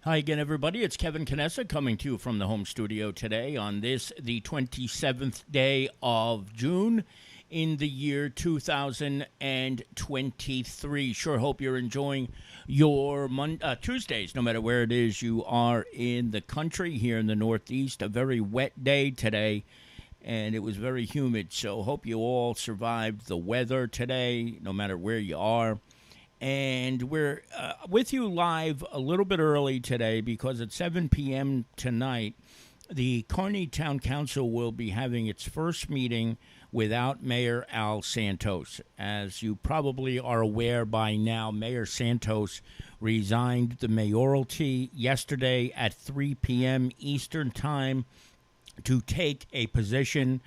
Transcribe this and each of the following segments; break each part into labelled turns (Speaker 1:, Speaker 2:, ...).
Speaker 1: Hi again, everybody. It's Kevin Canessa coming to you from the home studio today on this, the 27th day of June in the year 2023. Sure hope you're enjoying your Tuesdays, no matter where it is you are in the country. Here in the Northeast, a very wet day today, and it was very humid. So hope you all survived the weather today, no matter where you are. And we're with you live a little bit early today because at 7 p.m. tonight, the Kearny Town Council will be having its first meeting without Mayor Al Santos. As you probably are aware by now, Mayor Santos resigned the mayoralty yesterday at 3 p.m. Eastern Time to take a position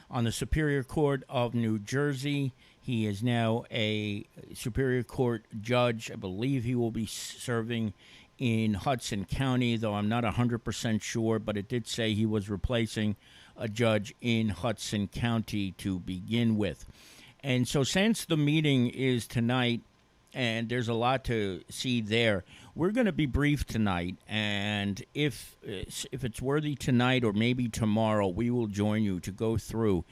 Speaker 1: on the Superior Court of New Jersey. He is now a Superior Court judge. I believe he will be serving in Hudson County, though I'm not 100% sure, but it did say he was replacing a judge in Hudson County to begin with. And so since the meeting is tonight, and there's a lot to see there, we're going to be brief tonight, and if it's worthy tonight or maybe tomorrow, we will join you to go through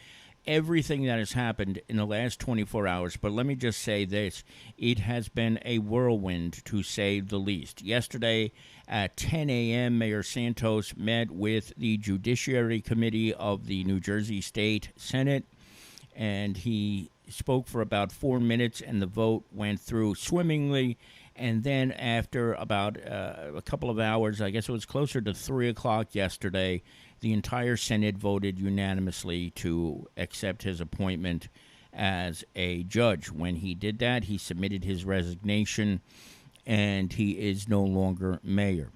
Speaker 1: everything that has happened in the last 24 hours. But let me just say this. It has been a whirlwind, to say the least. Yesterday at 10 a.m., Mayor Santos met with the Judiciary Committee of the New Jersey State Senate, and he spoke for about 4 minutes, and the vote went through swimmingly. And then after about a couple of hours, I guess it was closer to 3 o'clock yesterday, the entire Senate voted unanimously to accept his appointment as a judge. When he did that, he submitted his resignation, and he is no longer mayor.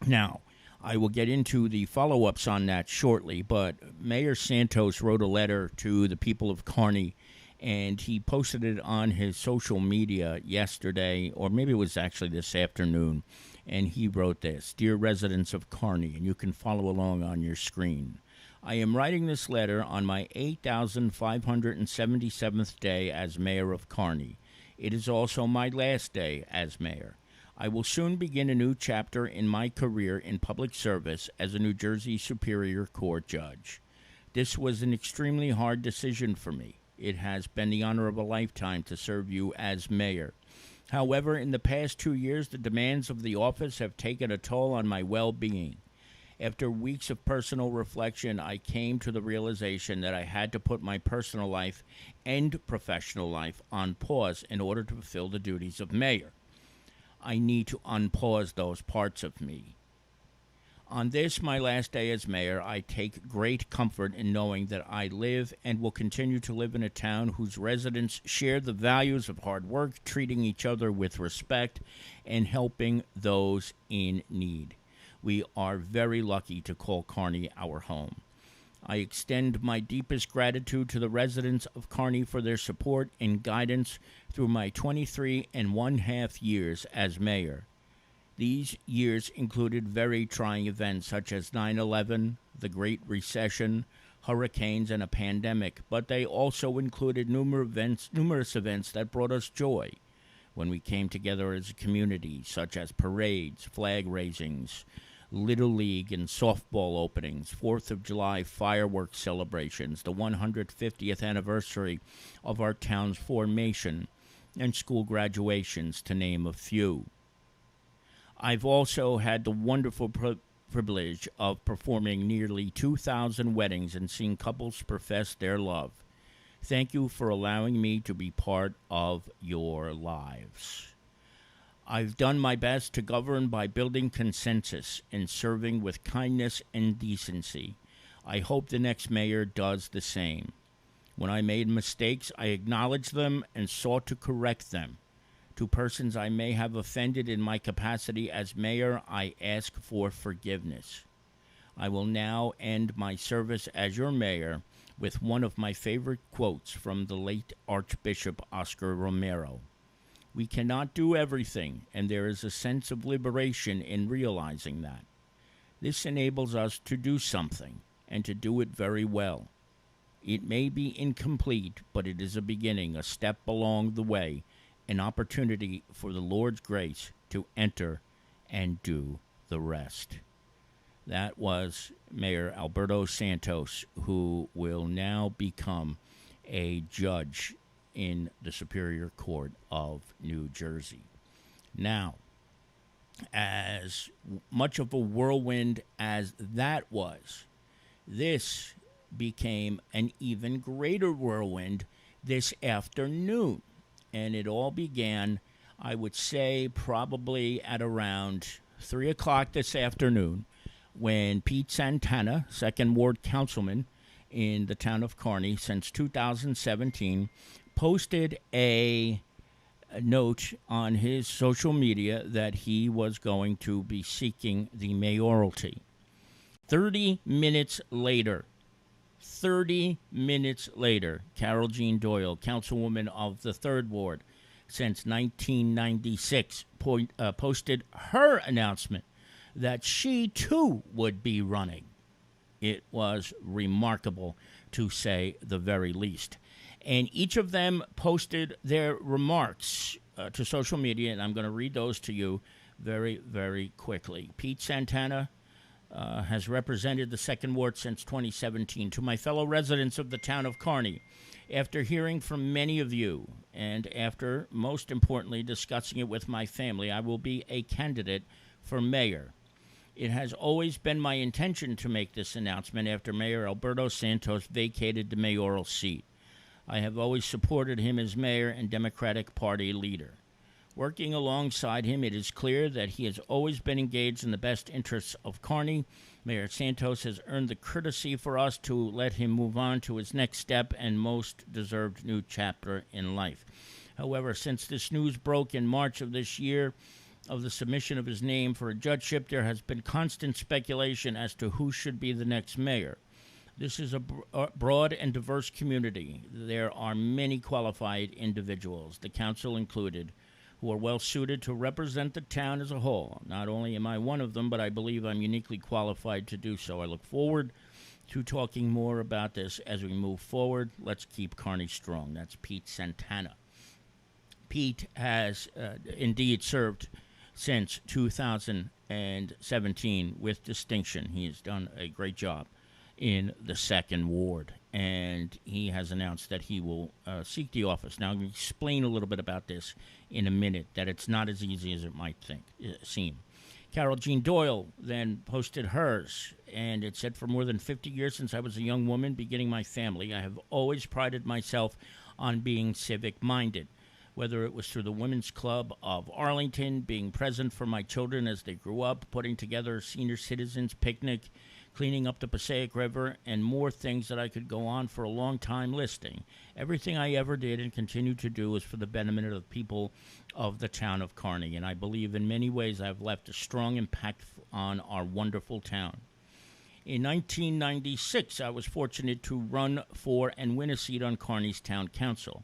Speaker 1: Now, I will get into the follow-ups on that shortly, but Mayor Santos wrote a letter to the people of Kearny, and he posted it on his social media yesterday, or maybe it was actually this afternoon, and he wrote this: "Dear residents of Kearny," and you can follow along on your screen. "I am writing this letter on my 8,577th day as mayor of Kearny. It is also my last day as mayor. I will soon begin a new chapter in my career in public service as a New Jersey Superior Court judge. This was an extremely hard decision for me. It has been the honor of a lifetime to serve you as mayor. However, in the past 2 years, the demands of the office have taken a toll on my well-being. After weeks of personal reflection, I came to the realization that I had to put my personal life and professional life on pause in order to fulfill the duties of mayor. I need to unpause those parts of me. On this, my last day as mayor, I take great comfort in knowing that I live and will continue to live in a town whose residents share the values of hard work, treating each other with respect, and helping those in need. We are very lucky to call Kearny our home. I extend my deepest gratitude to the residents of Kearny for their support and guidance through my 23½ years as mayor. These years included very trying events such as 9/11, the Great Recession, hurricanes, and a pandemic, but they also included numerous events that brought us joy when we came together as a community, such as parades, flag raisings, Little League and softball openings, 4th of July fireworks celebrations, the 150th anniversary of our town's formation, and school graduations, to name a few. I've also had the wonderful privilege of performing nearly 2,000 weddings and seeing couples profess their love. Thank you for allowing me to be part of your lives. I've done my best to govern by building consensus and serving with kindness and decency. I hope the next mayor does the same. When I made mistakes, I acknowledged them and sought to correct them. To persons I may have offended in my capacity as mayor, I ask for forgiveness. I will now end my service as your mayor with one of my favorite quotes from the late Archbishop Oscar Romero. We cannot do everything, and there is a sense of liberation in realizing that. This enables us to do something, and to do it very well. It may be incomplete, but it is a beginning, a step along the way, an opportunity for the Lord's grace to enter and do the rest. That was Mayor Alberto Santos, who will now become a judge in the Superior Court of New Jersey. Now, as much of a whirlwind as that was, this became an even greater whirlwind this afternoon. And it all began, I would say, probably at around 3 o'clock this afternoon, when Pete Santana, 2nd Ward councilman in the town of Kearny since 2017, posted a note on his social media that he was going to be seeking the mayoralty. 30 minutes later, Carol Jean Doyle, councilwoman of the 3rd Ward since 1996, posted her announcement that she too would be running. It was remarkable, to say the very least. And each of them posted their remarks to social media, and I'm going to read those to you very, very quickly. Pete Santana has represented the 2nd Ward since 2017. To my fellow residents of the town of Kearny, after hearing from many of you, and after, most importantly, discussing it with my family, I will be a candidate for mayor. It has always been my intention to make this announcement after Mayor Alberto Santos vacated the mayoral seat. I have always supported him as mayor and Democratic Party leader. Working alongside him, it is clear that he has always been engaged in the best interests of Kearny. Mayor Santos has earned the courtesy for us to let him move on to his next step and most deserved new chapter in life. However, since this news broke in March of this year, of the submission of his name for a judgeship, there has been constant speculation as to who should be the next mayor. This is a broad and diverse community. There are many qualified individuals, the council included, who are well suited to represent the town as a whole. Not only am I one of them, but I believe I'm uniquely qualified to do so. I look forward to talking more about this as we move forward. Let's keep Kearny strong. That's Pete Santana. Pete has indeed served since 2017 with distinction. He has done a great job in the 2nd Ward, and he has announced that he will seek the office. Now, I'm going to explain a little bit about this in a minute, that it's not as easy as it might seem. Carol Jean Doyle then posted hers, and it said, for more than 50 years since I was a young woman beginning my family, I have always prided myself on being civic-minded. Whether it was through the Women's Club of Arlington, being present for my children as they grew up, putting together a senior citizens picnic, cleaning up the Passaic River, and more things that I could go on for a long time listing. Everything I ever did and continue to do is for the betterment of the people of the town of Kearny, and I believe in many ways I've left a strong impact on our wonderful town. In 1996, I was fortunate to run for and win a seat on Kearny's Town Council.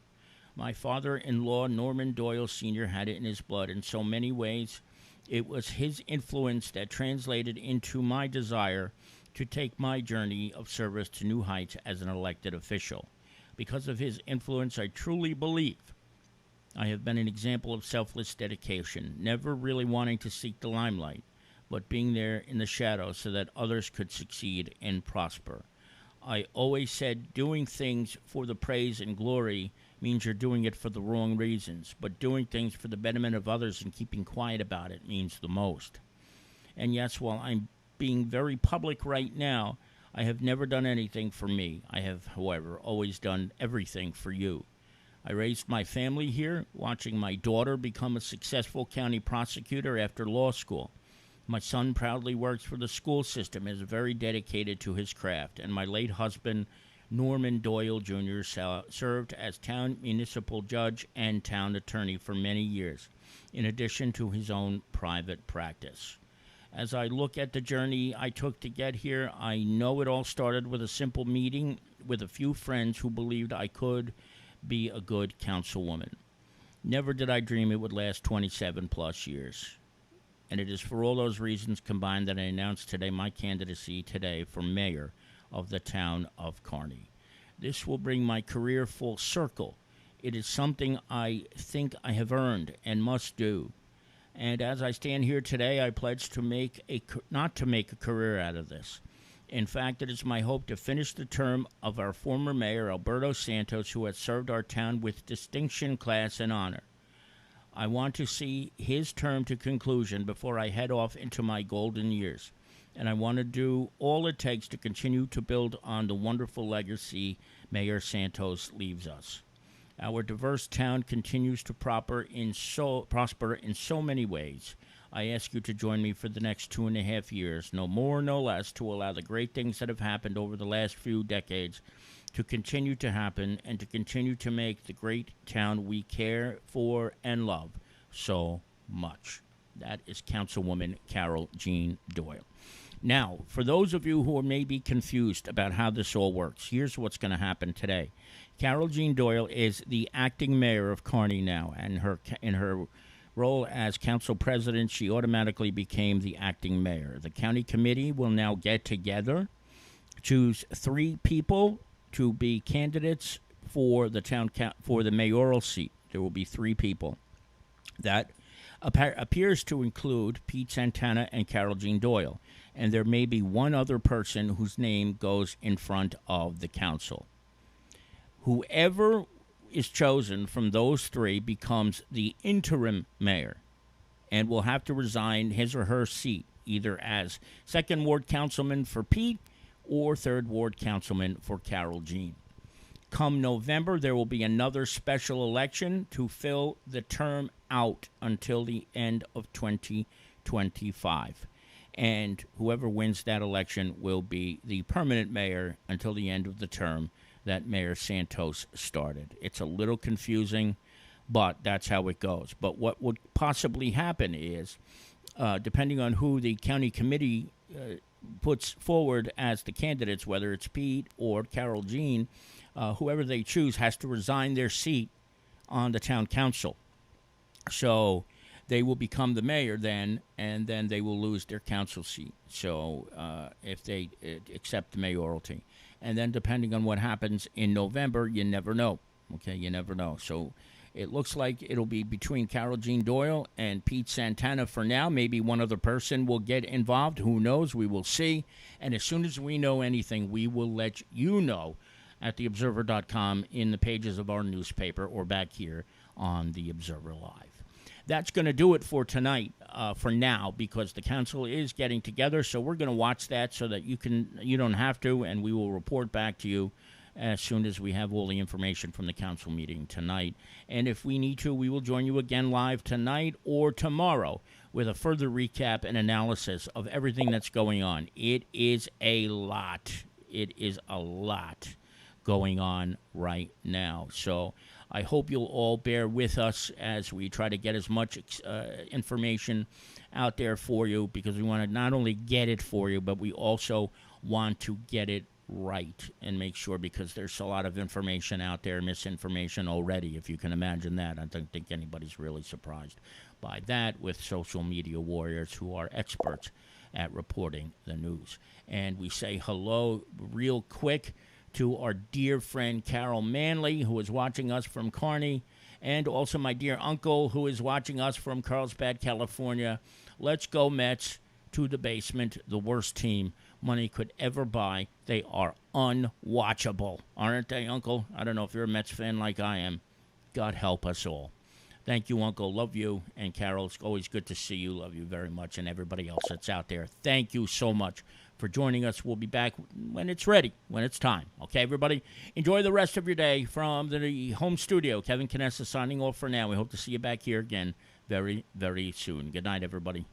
Speaker 1: My father-in-law, Norman Doyle Sr., had it in his blood. In so many ways, it was his influence that translated into my desire to take my journey of service to new heights as an elected official. Because of his influence, I truly believe I have been an example of selfless dedication, never really wanting to seek the limelight, but being there in the shadows so that others could succeed and prosper. I always said doing things for the praise and glory means you're doing it for the wrong reasons, but doing things for the betterment of others and keeping quiet about it means the most. And yes, while I'm being very public right now, I have never done anything for me. I have, however, always done everything for you. I raised my family here, watching my daughter become a successful county prosecutor after law school. My son proudly works for the school system, is very dedicated to his craft, and my late husband, Norman Doyle Jr., served as town municipal judge and town attorney for many years, in addition to his own private practice. As I look at the journey I took to get here, I know it all started with a simple meeting with a few friends who believed I could be a good councilwoman. Never did I dream it would last 27 plus years. And it is for all those reasons combined that I announce today my candidacy today for mayor of the town of Kearny. This will bring my career full circle. It is something I think I have earned and must do. And as I stand here today, I pledge to not to make a career out of this. In fact, it is my hope to finish the term of our former mayor, Alberto Santos, who has served our town with distinction, class, and honor. I want to see his term to conclusion before I head off into my golden years. And I want to do all it takes to continue to build on the wonderful legacy Mayor Santos leaves us. Our diverse town continues to prosper in so many ways. I ask you to join me for the next 2.5 years, no more, no less, to allow the great things that have happened over the last few decades to continue to happen and to continue to make the great town we care for and love so much. That is Councilwoman Carol Jean Doyle. Now, for those of you who are maybe confused about how this all works, here's what's going to happen today. Carol Jean Doyle is the acting mayor of Kearny now, and in her role as council president, she automatically became the acting mayor. The county committee will now get together, choose 3 people to be candidates for the mayoral seat. There will be 3 people. That appears to include Pete Santana and Carol Jean Doyle, and there may be one other person whose name goes in front of the council. Whoever is chosen from those 3 becomes the interim mayor and will have to resign his or her seat, either as 2nd Ward councilman for Pete or 3rd Ward councilman for Carol Jean. Come November, there will be another special election to fill the term out until the end of 2025. And whoever wins that election will be the permanent mayor until the end of the term that Mayor Santos started. It's a little confusing, but that's how it goes. But what would possibly happen is, depending on who the county committee puts forward as the candidates, whether it's Pete or Carol Jean, whoever they choose has to resign their seat on the town council. So they will become the mayor then, and then they will lose their council seat. So if they accept the mayoralty. And then depending on what happens in November, you never know. Okay, you never know. So it looks like it'll be between Carol Jean Doyle and Pete Santana for now. Maybe one other person will get involved. Who knows? We will see. And as soon as we know anything, we will let you know at theobserver.com in the pages of our newspaper or back here on the Observer Live. That's going to do it for tonight, for now, because the council is getting together. So we're going to watch that so that you don't have to, and we will report back to you as soon as we have all the information from the council meeting tonight. And if we need to, we will join you again live tonight or tomorrow with a further recap and analysis of everything that's going on. It is a lot. It is a lot going on right now. So I hope you'll all bear with us as we try to get as much information out there for you, because we want to not only get it for you, but we also want to get it right and make sure, because there's a lot of information out there, misinformation already, if you can imagine that. I don't think anybody's really surprised by that with social media warriors who are experts at reporting the news. And we say hello real quick to our dear friend Carol Manley, who is watching us from Kearny, and also my dear uncle, who is watching us from Carlsbad, California. Let's go Mets to the basement, the worst team money could ever buy. They are unwatchable, aren't they, Uncle? I don't know if you're a Mets fan like I am. God help us all. Thank you, Uncle. Love you. And Carol, it's always good to see you. Love you very much. And everybody else that's out there, thank you so much for joining us. We'll be back when it's ready, when it's time. Okay, everybody? Enjoy the rest of your day from the home studio. Kevin Canessa signing off for now. We hope to see you back here again very, very soon. Good night, everybody.